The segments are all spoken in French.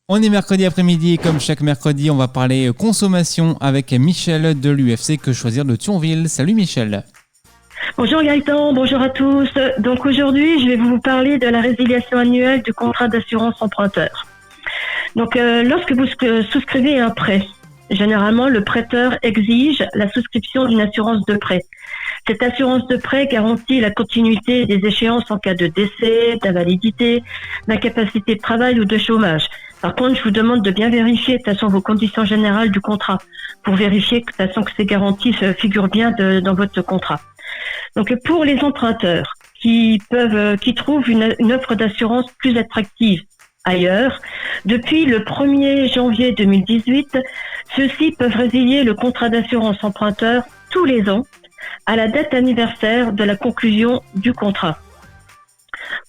On est mercredi après-midi et comme chaque mercredi, on va parler consommation avec Michel de l'UFC Que Choisir de Thionville. Salut Michel. Bonjour Gaëtan, bonjour à tous. Donc aujourd'hui, je vais vous parler de la résiliation annuelle du contrat d'assurance emprunteur. Donc lorsque vous souscrivez un prêt, généralement le prêteur exige la souscription d'une assurance de prêt. Cette assurance de prêt garantit la continuité des échéances en cas de décès, d'invalidité, d'incapacité de travail ou de chômage. Par contre, je vous demande de bien vérifier de toute façon vos conditions générales du contrat pour vérifier de toute façon que ces garanties figurent bien dans votre contrat. Donc pour les emprunteurs qui trouvent une offre d'assurance plus attractive ailleurs, depuis le 1er janvier 2018, ceux-ci peuvent résilier le contrat d'assurance emprunteur tous les ans à la date anniversaire de la conclusion du contrat.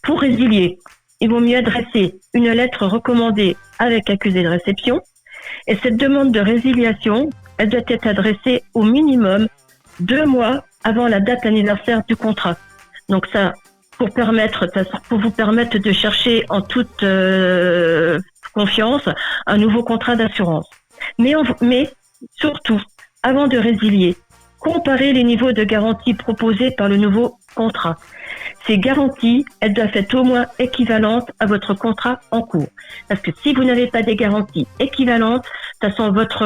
Pour résilier, il vaut mieux adresser une lettre recommandée avec accusé de réception et cette demande de résiliation, elle doit être adressée au minimum 2 mois avant la date anniversaire du contrat. Donc ça, pour vous permettre de chercher en toute confiance un nouveau contrat d'assurance. Mais surtout, avant de résilier, comparez les niveaux de garantie proposés par le nouveau contrat. Ces garanties, elles doivent être au moins équivalentes à votre contrat en cours. Parce que si vous n'avez pas des garanties équivalentes, de toute façon, votre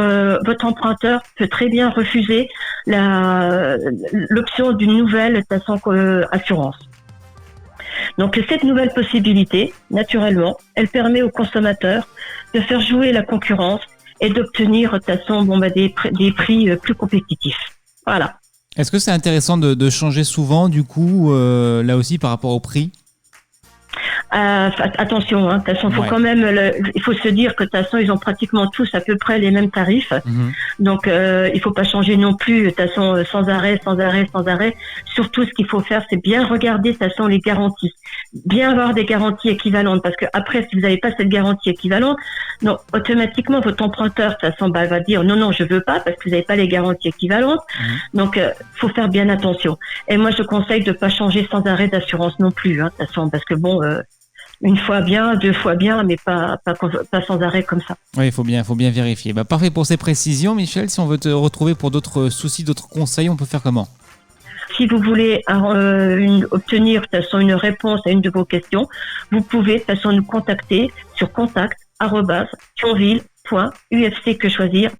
emprunteur peut très bien refuser l'option d'une nouvelle de toute façon, assurance. Donc cette nouvelle possibilité, naturellement, elle permet aux consommateurs de faire jouer la concurrence et d'obtenir de toute façon des prix plus compétitifs. Voilà. Est-ce que c'est intéressant de changer souvent du coup, là aussi par rapport au prix ? Attention, de toute façon, il faut se dire que de toute façon, ils ont pratiquement tous à peu près les mêmes tarifs. Donc, il faut pas changer non plus, de toute façon, sans arrêt. Surtout, ce qu'il faut faire, c'est bien regarder, de toute façon, les garanties. Bien avoir des garanties équivalentes, parce que après, si vous n'avez pas cette garantie équivalente, non, automatiquement, votre emprunteur, de toute façon, va dire non, je veux pas, parce que vous n'avez pas les garanties équivalentes. Donc, faut faire bien attention. Et moi, je conseille de pas changer sans arrêt d'assurance non plus, de toute façon, parce que bon, une fois bien, 2 fois bien, mais pas sans arrêt comme ça. Oui, il faut bien vérifier. Parfait pour ces précisions, Michel. Si on veut te retrouver pour d'autres soucis, d'autres conseils, on peut faire comment ? Si vous voulez obtenir de toute façon une réponse à une de vos questions, vous pouvez de toute façon nous contacter sur contact@thionville.ufcquechoisir.